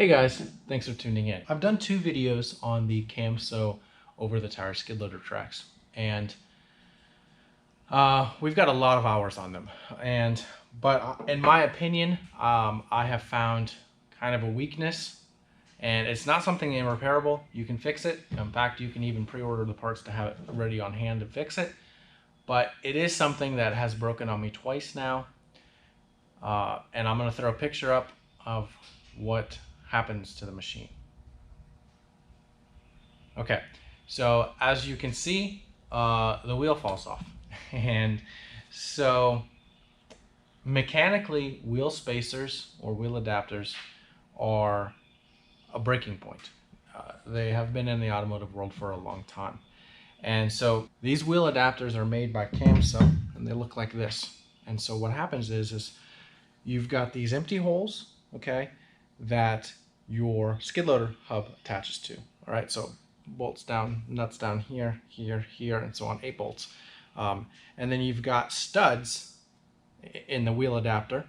Hey guys, thanks for tuning in. I've done two videos on the Camso over-the-tire skid loader tracks, and we've got a lot of hours on them. But in my opinion, I have found kind of a weakness, and it's not something irreparable. You can fix it. In fact, you can even pre-order the parts to have it ready on hand to fix it. But it is something that has broken on me twice now, and I'm going to throw a picture up of what happens to the machine. Okay, so as you can see, the wheel falls off. And so mechanically, wheel spacers or wheel adapters are a breaking point. They have been in the automotive world for a long time. And so these wheel adapters are made by Camso, and they look like this. And so what happens is you've got these empty holes, okay, that your skid loader hub attaches to. All right, so bolts down, nuts down here, here, here, and so on, 8 bolts. And then you've got studs in the wheel adapter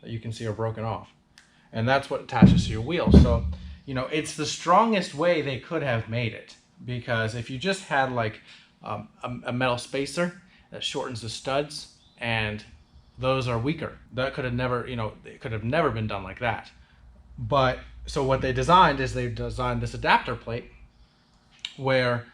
that you can see are broken off. And that's what attaches to your wheel. So, you know, it's the strongest way they could have made it. Because if you just had like a metal spacer that shortens the studs, and those are weaker, that could have never, you know, it could have never been done like that. But so what they designed is they designed this adapter plate where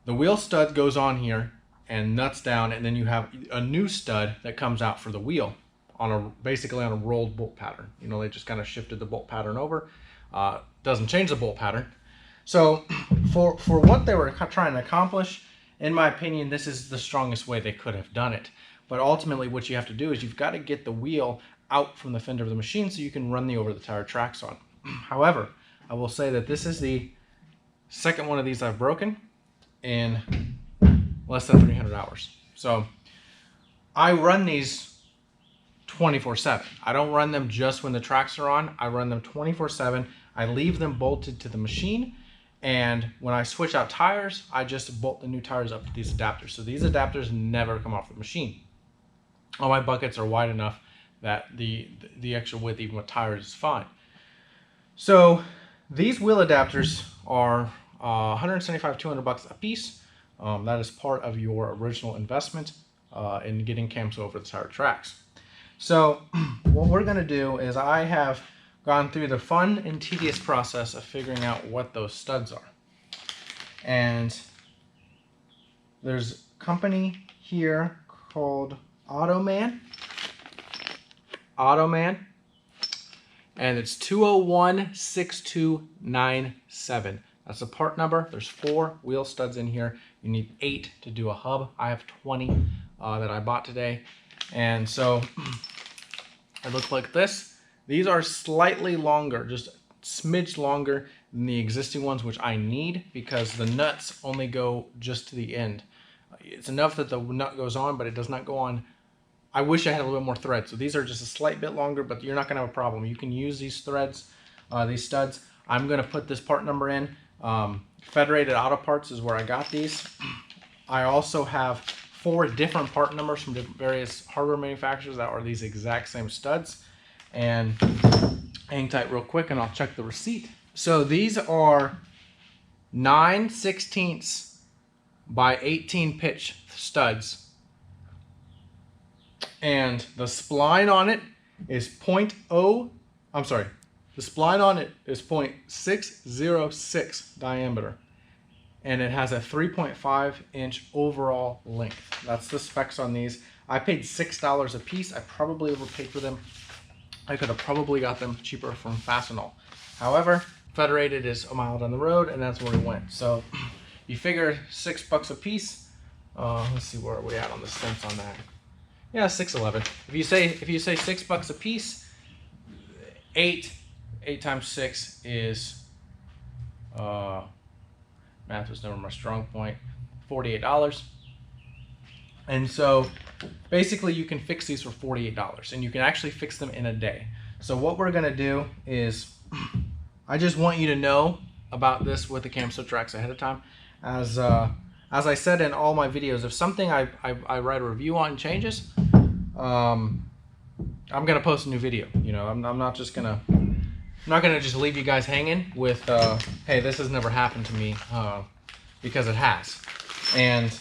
the wheel stud goes on here and nuts down, and then you have a new stud that comes out for the wheel on basically on a rolled bolt pattern. You know, they just kind of shifted the bolt pattern over. Doesn't change the bolt pattern. So for what they were trying to accomplish, in my opinion, this is the strongest way they could have done it. But ultimately what you have to do is you've got to get the wheel out from the fender of the machine so you can run the over-the-tire tracks on. However, I will say that this is the second one of these I've broken in less than 300 hours. So I run these 24/7. I don't run them just when the tracks are on. I run them 24/7. I leave them bolted to the machine, and when I switch out tires, I just bolt the new tires up to these adapters. So these adapters never come off the machine. All my buckets are wide enough that the extra width, even with tires, is fine. So these wheel adapters are $175, $200 a piece. That is part of your original investment in getting Camso over the tire tracks. So what we're going to do is I have gone through the fun and tedious process of figuring out what those studs are. And there's a company here called Automan, and it's 2016297. That's the part number. There's 4 wheel studs in here. You need 8 to do a hub. I have 20 that I bought today. And so it looks like this. These are slightly longer, just a smidge longer than the existing ones, which I need because the nuts only go just to the end. It's enough that the nut goes on, but it does not go on. I wish I had a little bit more thread. So these are just a slight bit longer, but you're not going to have a problem. You can use these threads, these studs. I'm going to put this part number in. Federated Auto Parts is where I got these. I also have 4 different part numbers from various hardware manufacturers that are these exact same studs. And hang tight real quick and I'll check the receipt. So these are 9/16 by 18 pitch studs. And the spline on it is the spline on it is 0.606 diameter. And it has a 3.5-inch overall length. That's the specs on these. I paid $6 a piece. I probably overpaid for them. I could have probably got them cheaper from Fastenal. However, Federated is a mile down the road, and that's where we went. So you figure $6 a piece. Let's see where we at on the cents on that. Yeah, $6.11. If you say $6 a piece, 8 times 6 is math was never my strong point. $48. And so basically you can fix these for $48, and you can actually fix them in a day. So what we're going to do is I just want you to know about this with the Camso tracks ahead of time. As I said in all my videos, if something I write a review on changes, I'm gonna post a new video. You know, I'm not just gonna not going to just leave you guys hanging with, hey, this has never happened to me, because it has. And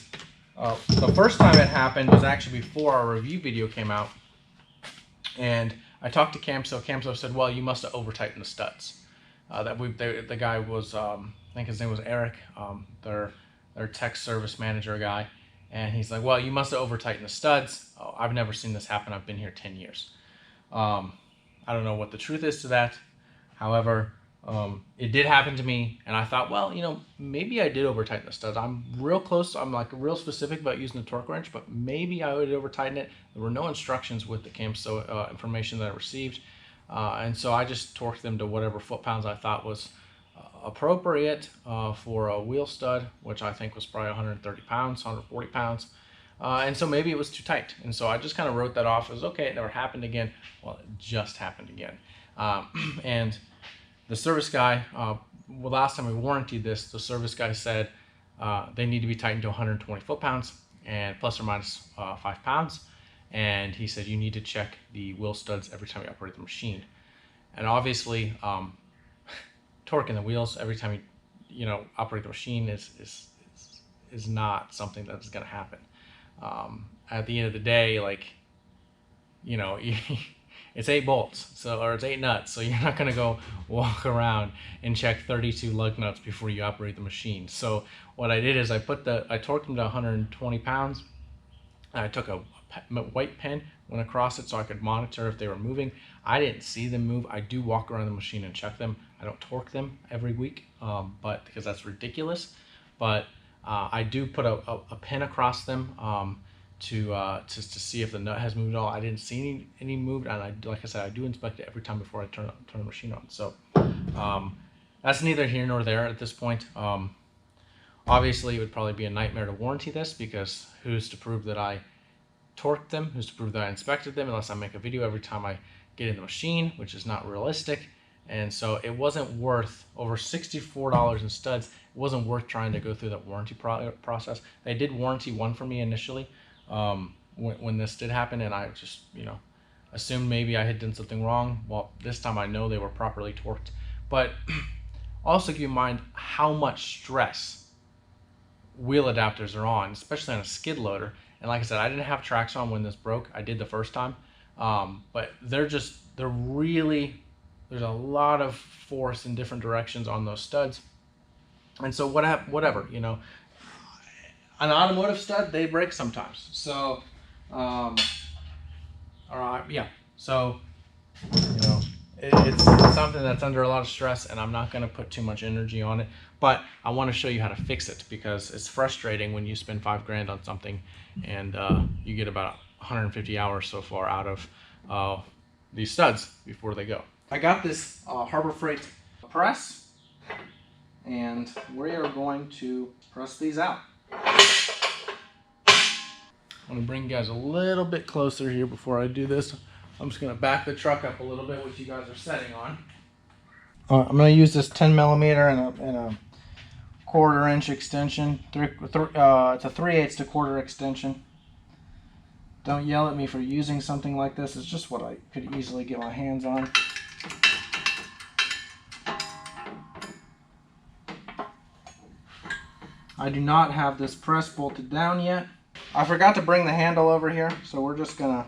the first time it happened was actually before our review video came out. And I talked to Camso. Camso said, well, you must have over-tightened the studs. The guy was, I think his name was Eric, their tech service manager guy. And he's like, well, you must have over-tightened the studs. Oh, I've never seen this happen. I've been here 10 years. I don't know what the truth is to that. However, it did happen to me, and I thought, well, you know, maybe I did over-tighten the studs. I'm real close. I'm like real specific about using the torque wrench, but maybe I would over-tighten it. There were no instructions with the Camso information that I received, and so I just torqued them to whatever foot-pounds I thought was appropriate for a wheel stud, which I think was probably 130 pounds, 140 pounds. And so maybe it was too tight. And so I just kind of wrote that off as, okay, it never happened again. Well, it just happened again. And the service guy, well, last time we warranted this, the service guy said they need to be tightened to 120 foot-pounds and plus or minus 5 pounds. And he said you need to check the wheel studs every time you operate the machine. And obviously, torquing the wheels every time you operate the machine is not something that's going to happen. At the end of the day, like, it's 8 bolts, or it's 8 nuts, so you're not going to go walk around and check 32 lug nuts before you operate the machine. So what I did is I torqued them to 120 pounds. And I took a white pen, went across it so I could monitor if they were moving. I didn't see them move. I do walk around the machine and check them. I don't torque them every week, but because that's ridiculous. But I do put a pin across them to see if the nut has moved at all. I didn't see any moved, and like I said, I do inspect it every time before I turn the machine on. So that's neither here nor there at this point. Obviously, it would probably be a nightmare to warranty this, because who's to prove that I torqued them? Who's to prove that I inspected them, unless I make a video every time I get in the machine, which is not realistic. And so it wasn't worth, over $64 in studs, it wasn't worth trying to go through that warranty process. They did warranty one for me initially when this did happen, and I just, assumed maybe I had done something wrong. Well, this time I know they were properly torqued. But also keep in mind how much stress wheel adapters are on, especially on a skid loader. And like I said, I didn't have tracks on when this broke. I did the first time, but they're really, there's a lot of force in different directions on those studs. And so whatever, an automotive stud, they break sometimes. So, all right, yeah. So, it's something that's under a lot of stress, and I'm not going to put too much energy on it. But I want to show you how to fix it, because it's frustrating when you spend $5 grand on something and you get about 150 hours so far out of these studs before they go. I got this Harbor Freight press, and we are going to press these out. I'm going to bring you guys a little bit closer here before I do this. I'm just going to back the truck up a little bit, which you guys are setting on. I'm going to use this 10 millimeter and a 1/4 inch extension. It's a 3/8 to 1/4 extension. Don't yell at me for using something like this. It's just what I could easily get my hands on. I do not have this press bolted down yet. I forgot to bring the handle over here, so we're just gonna.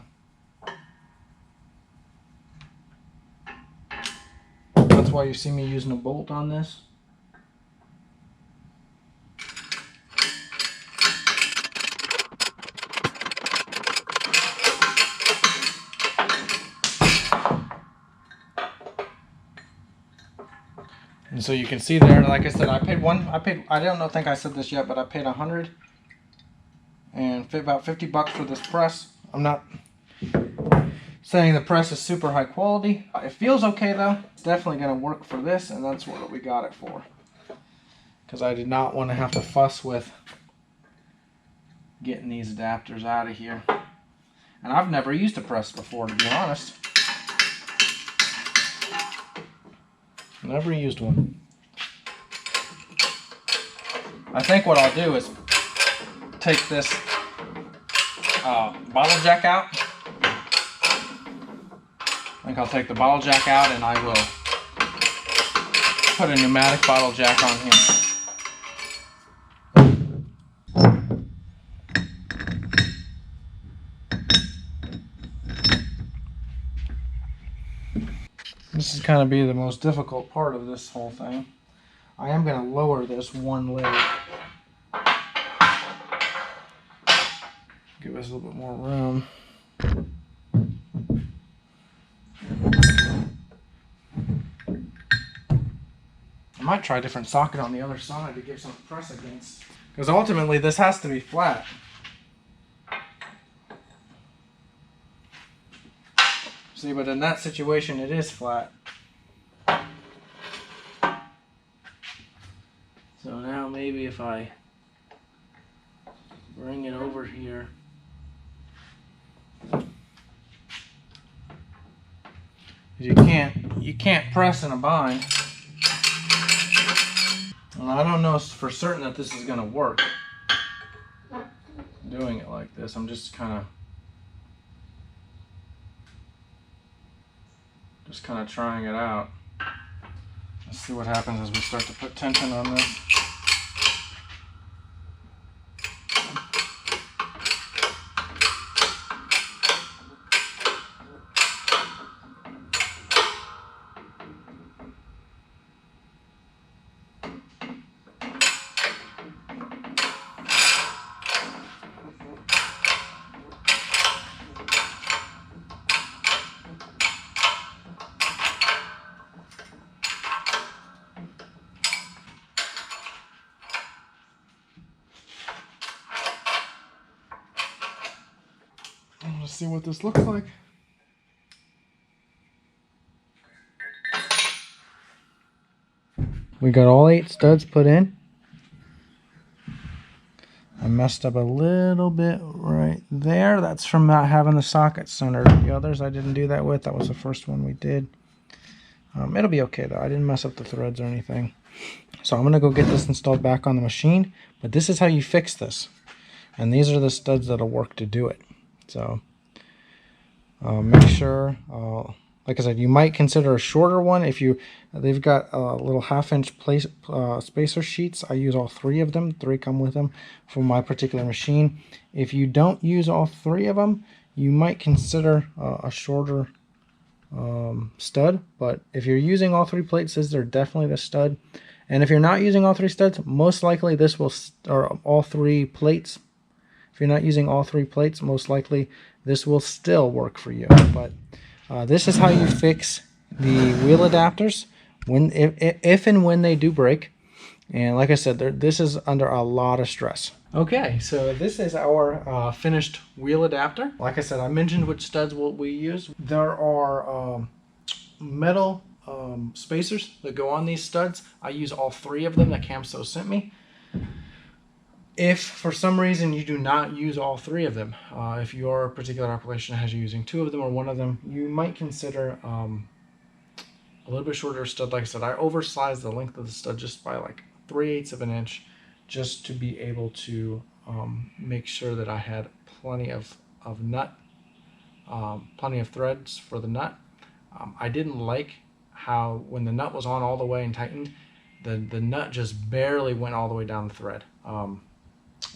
That's why you see me using a bolt on this. And so you can see there, like I said, I don't think I said this yet, but I paid $100 and about $50 for this press. I'm not saying the press is super high quality. It feels okay though. It's definitely going to work for this, and that's what we got it for. Because I did not want to have to fuss with getting these adapters out of here. And I've never used a press before, to be honest. Never used one. I think what I'll do is take this bottle jack out. I think I'll take the bottle jack out, and I will put a pneumatic bottle jack on here. This is kind of be the most difficult part of this whole thing. I am going to lower this one lid. Give us a little bit more room. I might try a different socket on the other side to give some press against. Because ultimately this has to be flat. See, but in that situation it is flat. So now maybe if I bring it over here. You can't press in a bind. And I don't know for certain that this is going to work. Doing it like this, I'm just kind of trying it out. Let's see what happens as we start to put tension on this. Let's see what this looks like. We got all 8 studs put in. I messed up a little bit right there. That's from not having the socket centered. The others I didn't do that with. That was the first one we did. It'll be okay though. I didn't mess up the threads or anything. So I'm going to go get this installed back on the machine. But this is how you fix this. And these are the studs that'll work to do it. So make sure, like I said, you might consider a shorter one if they've got little 1/2-inch spacer sheets. I use all 3 of them. 3 come with them for my particular machine. If you don't use all 3 of them, you might consider a shorter stud. But if you're using all 3 plates, they're definitely the stud. And if you're not using all 3 studs, most likely this will, or all 3 plates. If you're not using all 3 plates, most likely this will still work for you. But this is how you fix the wheel adapters if and when they do break. And like I said, this is under a lot of stress. Okay, so this is our finished wheel adapter. Like I said, I mentioned which studs we use. There are metal spacers that go on these studs. I use all 3 of them that Camso sent me. If for some reason you do not use all 3 of them, if your particular application has you using 2 of them or 1 of them, you might consider a little bit shorter stud. Like I said, I oversized the length of the stud just by like 3/8 of an inch, just to be able to make sure that I had plenty of nut, plenty of threads for the nut. I didn't like how when the nut was on all the way and tightened, the nut just barely went all the way down the thread.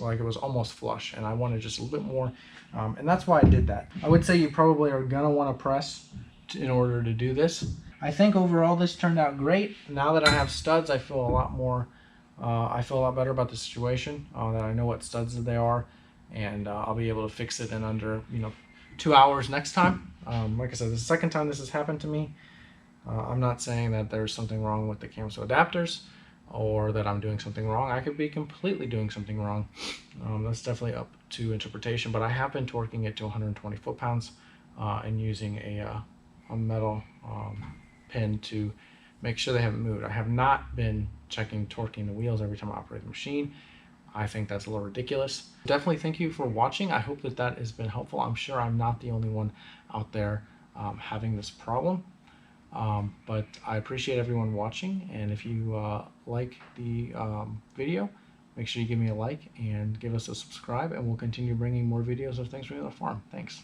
Like it was almost flush, and I wanted just a little bit more, and that's why I did that. I would say you probably are gonna want to press in order to do this. I think overall this turned out great. Now that I have studs, I feel a lot more I feel a lot better about the situation, that I know what studs they are, and I'll be able to fix it in under 2 hours next time. Like I said, the second time this has happened to me. I'm not saying that there's something wrong with the Camso adapters, or that I'm doing something wrong. I could be completely doing something wrong. That's definitely up to interpretation, but I have been torquing it to 120 foot-pounds and using a metal pin to make sure they haven't moved. I have not been torquing the wheels every time I operate the machine. I think that's a little ridiculous. Definitely thank you for watching. I hope that has been helpful. I'm sure I'm not the only one out there having this problem. But I appreciate everyone watching, and if you like the video, make sure you give me a like and give us a subscribe, and we'll continue bringing more videos of things from the farm. Thanks.